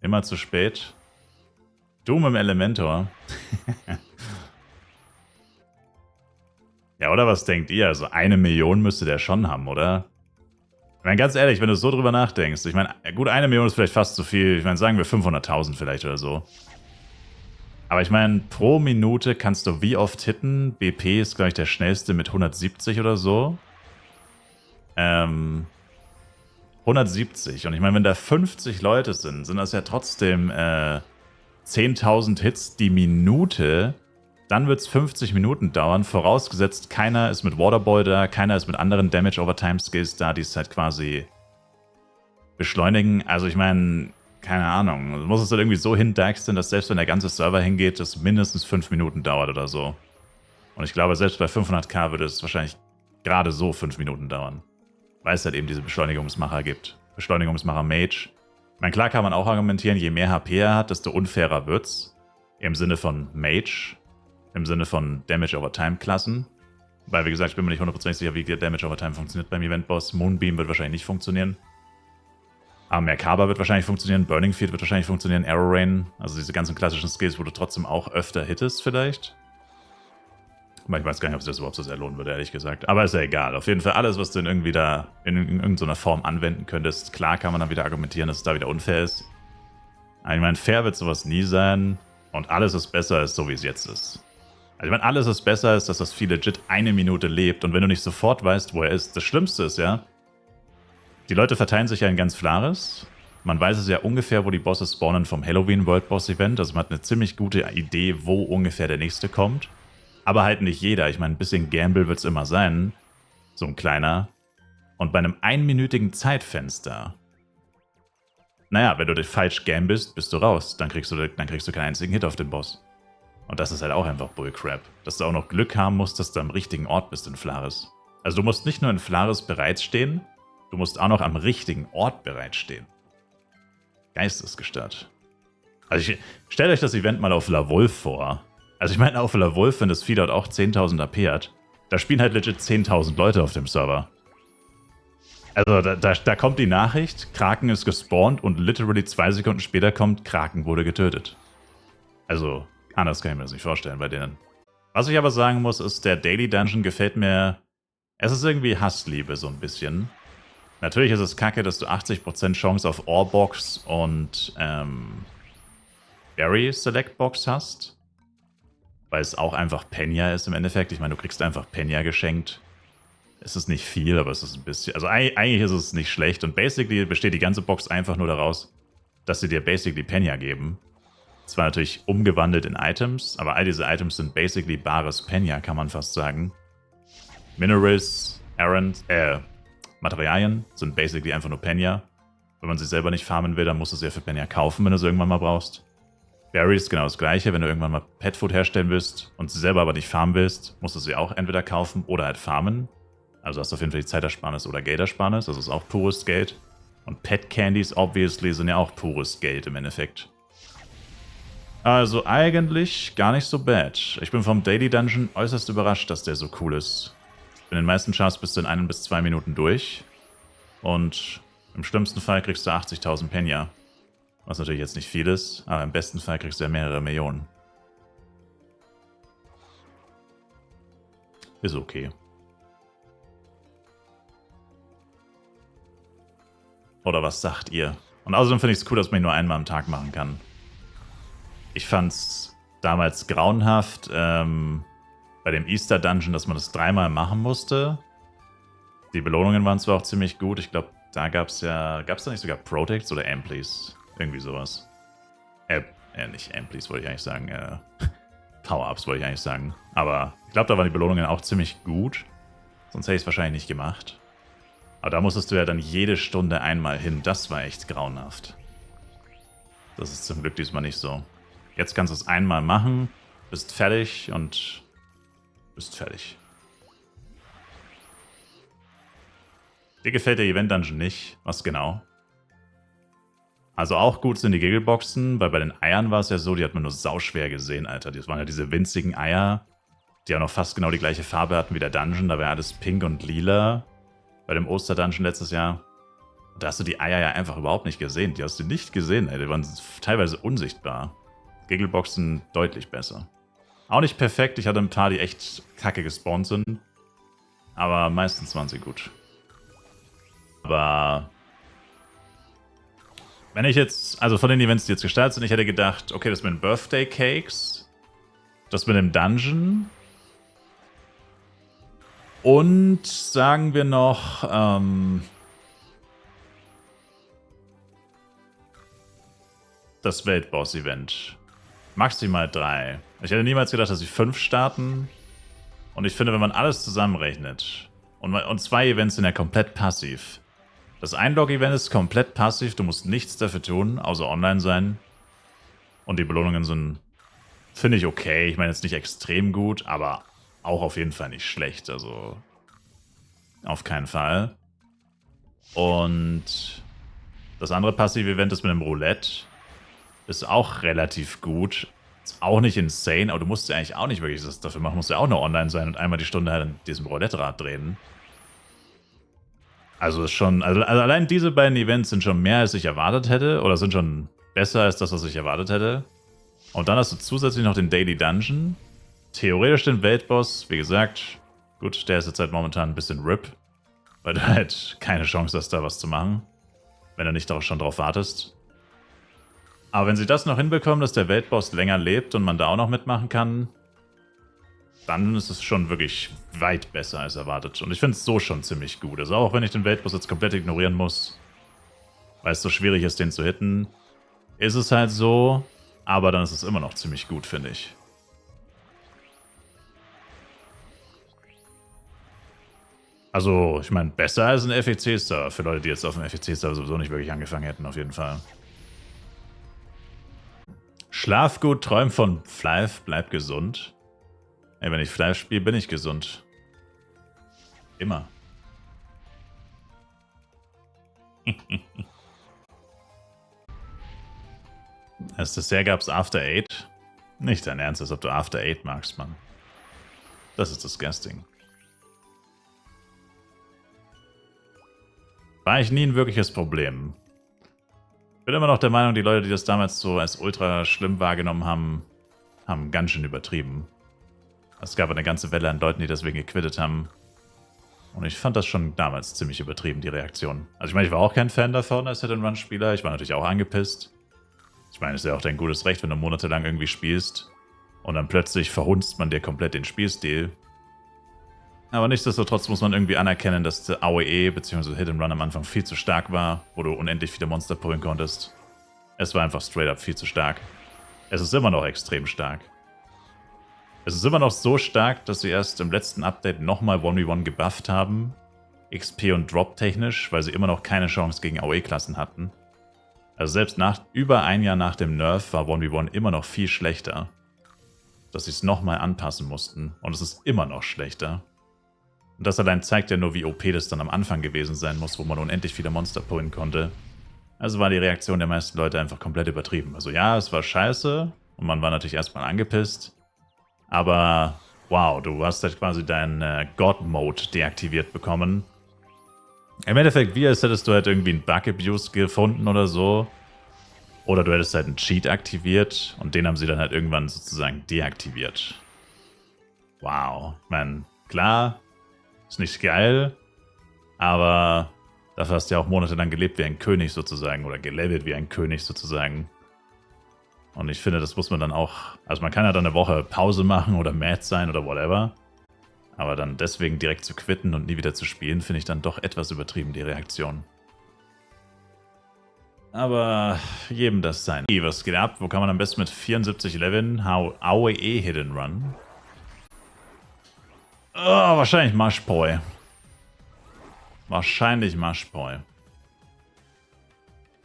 Immer zu spät. Doom im Elementor. Ja, oder was denkt ihr? Also 1 Million müsste der schon haben, oder? Ich meine, ganz ehrlich, wenn du so drüber nachdenkst, ich meine, gut, 1 Million ist vielleicht fast zu viel. Ich meine, sagen wir 500.000 vielleicht oder so. Aber ich meine, pro Minute kannst du wie oft hitten? BP ist, glaube ich, der schnellste mit 170 oder so. 170. Und ich meine, wenn da 50 Leute sind das ja trotzdem 10.000 Hits die Minute. Dann wird es 50 Minuten dauern, vorausgesetzt, keiner ist mit Waterboy da, keiner ist mit anderen Damage-over-Time-Skills da, die es halt quasi beschleunigen. Also ich meine, keine Ahnung, du musst es halt irgendwie so hindeichseln, dass selbst wenn der ganze Server hingeht, das mindestens 5 Minuten dauert oder so. Und ich glaube, selbst bei 500k würde es wahrscheinlich gerade so 5 Minuten dauern. Weil es halt eben diese Beschleunigungsmacher gibt. Beschleunigungsmacher Mage. Ich meine, klar kann man auch argumentieren, je mehr HP er hat, desto unfairer wird's. Im Sinne von Mage. Im Sinne von Damage over Time Klassen. Weil, wie gesagt, ich bin mir nicht 100% sicher, wie der Damage over Time funktioniert beim Event-Boss. Moonbeam wird wahrscheinlich nicht funktionieren. Aber Merkaba wird wahrscheinlich funktionieren. Burning Field wird wahrscheinlich funktionieren. Arrow Rain. Also diese ganzen klassischen Skills, wo du trotzdem auch öfter hittest vielleicht. Aber ich weiß gar nicht, ob sich das überhaupt so sehr lohnen würde, ehrlich gesagt. Aber ist ja egal. Auf jeden Fall alles, was du in irgendwie da in irgendeiner Form anwenden könntest. Klar kann man dann wieder argumentieren, dass es da wieder unfair ist. Aber ich meine, fair wird sowas nie sein. Und alles ist besser, als so wie es jetzt ist. Also ich meine, alles ist besser, als dass das Vieh legit 1 Minute lebt. Und wenn du nicht sofort weißt, wo er ist, das Schlimmste ist ja, die Leute verteilen sich ja in ganz Flares. Man weiß es ja ungefähr, wo die Bosse spawnen vom Halloween World Boss Event. Also man hat eine ziemlich gute Idee, wo ungefähr der nächste kommt. Aber halt nicht jeder. Ich meine, ein bisschen Gamble wird es immer sein. So ein kleiner. Und bei einem 1-minütigen Zeitfenster. Naja, wenn du dich falsch gambest, bist du raus. Dann kriegst du keinen einzigen Hit auf den Boss. Und das ist halt auch einfach Bullcrap. Dass du auch noch Glück haben musst, dass du am richtigen Ort bist in Flares. Also du musst nicht nur in Flares bereitstehen, du musst auch noch am richtigen Ort bereitstehen. Geistesgestört. Also stellt euch das Event mal auf La Wolf vor. Also ich meine, auf La Wolf, wenn das Vieh dort auch 10.000 AP hat, da spielen halt legit 10.000 Leute auf dem Server. Also da kommt die Nachricht, Kraken ist gespawnt und literally 2 Sekunden später kommt, Kraken wurde getötet. Also anders kann ich mir das nicht vorstellen bei denen. Was ich aber sagen muss, ist, der Daily Dungeon gefällt mir. Es ist irgendwie Hassliebe so ein bisschen. Natürlich ist es kacke, dass du 80% Chance auf Orebox und Berry Select Box hast. Weil es auch einfach Penya ist im Endeffekt. Ich meine, du kriegst einfach Penya geschenkt. Es ist nicht viel, aber es ist ein bisschen. Also eigentlich ist es nicht schlecht. Und basically besteht die ganze Box einfach nur daraus, dass sie dir basically Penya geben. Zwar natürlich umgewandelt in Items, aber all diese Items sind basically bares Penya, kann man fast sagen. Minerals, Materialien sind basically einfach nur Penya. Wenn man sie selber nicht farmen will, dann musst du sie ja für Penya kaufen, wenn du sie irgendwann mal brauchst. Berries genau das gleiche, wenn du irgendwann mal Petfood herstellen willst und sie selber aber nicht farmen willst, musst du sie auch entweder kaufen oder halt farmen. Also hast du auf jeden Fall die Zeitersparnis oder Geldersparnis, das ist auch pures Geld. Und Pet Candies obviously sind ja auch pures Geld im Endeffekt. Also eigentlich gar nicht so bad. Ich bin vom Daily Dungeon äußerst überrascht, dass der so cool ist. In den meisten Charts bist du in 1 bis 2 Minuten durch. Und im schlimmsten Fall kriegst du 80.000 Penya. Was natürlich jetzt nicht viel ist, aber im besten Fall kriegst du ja mehrere Millionen. Ist okay. Oder was sagt ihr? Und außerdem finde ich es cool, dass man ihn nur einmal am Tag machen kann. Ich fand's damals grauenhaft, bei dem Easter Dungeon, dass man das 3-mal machen musste. Die Belohnungen waren zwar auch ziemlich gut, ich glaube, da gab's da nicht sogar Protects oder Amplis? Irgendwie sowas. Nicht Amplis wollte ich eigentlich sagen, Power-Ups wollte ich eigentlich sagen. Aber ich glaube, da waren die Belohnungen auch ziemlich gut. Sonst hätte ich es wahrscheinlich nicht gemacht. Aber da musstest du ja dann jede Stunde einmal hin. Das war echt grauenhaft. Das ist zum Glück diesmal nicht so. Jetzt kannst du es einmal machen, bist fertig und bist fertig. Dir gefällt der Event Dungeon nicht? Was genau? Also auch gut sind die Giggleboxen, weil bei den Eiern war es ja so, die hat man nur sauschwer gesehen, Alter. Das waren ja diese winzigen Eier, die auch noch fast genau die gleiche Farbe hatten wie der Dungeon. Da war alles pink und lila. Bei dem Oster-Dungeon letztes Jahr. Da hast du die Eier ja einfach überhaupt nicht gesehen. Die hast du nicht gesehen, ey. Die waren teilweise unsichtbar. Giggleboxen deutlich besser. Auch nicht perfekt. Ich hatte ein paar, die echt kacke gespawnt sind. Aber meistens waren sie gut. Aber wenn ich jetzt, also von den Events, die jetzt gestartet sind, ich hätte gedacht, okay, das mit den Birthday Cakes, das mit dem Dungeon und sagen wir noch, das Weltboss-Event. Maximal 3. Ich hätte niemals gedacht, dass sie 5 starten. Und ich finde, wenn man alles zusammenrechnet, und 2 Events sind ja komplett passiv. Das Einlog-Event ist komplett passiv, du musst nichts dafür tun, außer online sein. Und die Belohnungen sind, finde ich, okay. Ich meine jetzt nicht extrem gut, aber auch auf jeden Fall nicht schlecht. Also auf keinen Fall. Und das andere passive Event ist mit dem Roulette. Ist auch relativ gut. Ist auch nicht insane, aber du musst ja eigentlich auch nicht wirklich das dafür machen. Musst ja auch nur online sein und einmal die Stunde halt in diesem Roulette-Rad drehen. Also ist schon, also allein diese beiden Events sind schon mehr, als ich erwartet hätte. Oder sind schon besser als das, was ich erwartet hätte. Und dann hast du zusätzlich noch den Daily Dungeon. Theoretisch den Weltboss, wie gesagt. Gut, der ist jetzt halt momentan ein bisschen RIP. Weil du halt keine Chance hast, da was zu machen. Wenn du nicht auch schon drauf wartest. Aber wenn sie das noch hinbekommen, dass der Weltboss länger lebt und man da auch noch mitmachen kann, dann ist es schon wirklich weit besser als erwartet. Und ich finde es so schon ziemlich gut. Also auch wenn ich den Weltboss jetzt komplett ignorieren muss, weil es so schwierig ist, den zu hitten, ist es halt so. Aber dann ist es immer noch ziemlich gut, finde ich. Also, ich meine, besser als ein FEC-Server. Für Leute, die jetzt auf dem FEC-Server sowieso nicht wirklich angefangen hätten, auf jeden Fall. Schlaf gut, träum von Flive, bleib gesund. Ey, wenn ich Flive spiele, bin ich gesund. Immer. Als Dessert gab's After 8. Nicht dein Ernst, als ob du After 8 magst, Mann. Das ist disgusting. War ich nie ein wirkliches Problem. Ich bin immer noch der Meinung, die Leute, die das damals so als ultra schlimm wahrgenommen haben, haben ganz schön übertrieben. Es gab eine ganze Welle an Leuten, die deswegen gequittet haben. Und ich fand das schon damals ziemlich übertrieben, die Reaktion. Also ich meine, ich war auch kein Fan davon als Hit-and-Run-Spieler. Ich war natürlich auch angepisst. Ich meine, es ist ja auch dein gutes Recht, wenn du monatelang irgendwie spielst und dann plötzlich verhunzt man dir komplett den Spielstil. Aber nichtsdestotrotz muss man irgendwie anerkennen, dass der AOE bzw. Hit-and-Run am Anfang viel zu stark war, wo du unendlich viele Monster pullen konntest. Es war einfach straight up viel zu stark. Es ist immer noch extrem stark. Es ist immer noch so stark, dass sie erst im letzten Update nochmal 1v1 gebufft haben. XP und Drop technisch, weil sie immer noch keine Chance gegen AOE-Klassen hatten. Also selbst über ein Jahr nach dem Nerf war 1v1 immer noch viel schlechter. Dass sie es nochmal anpassen mussten. Und es ist immer noch schlechter. Und das allein zeigt ja nur, wie OP das dann am Anfang gewesen sein muss, wo man unendlich viele Monster pullen konnte. Also war die Reaktion der meisten Leute einfach komplett übertrieben. Also ja, es war scheiße und man war natürlich erstmal angepisst. Aber wow, du hast halt quasi deinen God-Mode deaktiviert bekommen. Im Endeffekt, wie als hättest du halt irgendwie einen Bug-Abuse gefunden oder so. Oder du hättest halt einen Cheat aktiviert und den haben sie dann halt irgendwann sozusagen deaktiviert. Wow, ich meine, klar, ist nicht geil, aber dafür hast du ja auch monatelang gelebt wie ein König sozusagen oder gelevelt wie ein König sozusagen. Und ich finde, das muss man dann auch, also man kann ja dann eine Woche Pause machen oder mad sein oder whatever, aber dann deswegen direkt zu quitten und nie wieder zu spielen, finde ich dann doch etwas übertrieben, die Reaktion. Aber jedem das sein. Was geht ab? Wo kann man am besten mit 74 Leveln AOE Hidden Run? Oh, wahrscheinlich Mashpoi. Wahrscheinlich Mashpoi.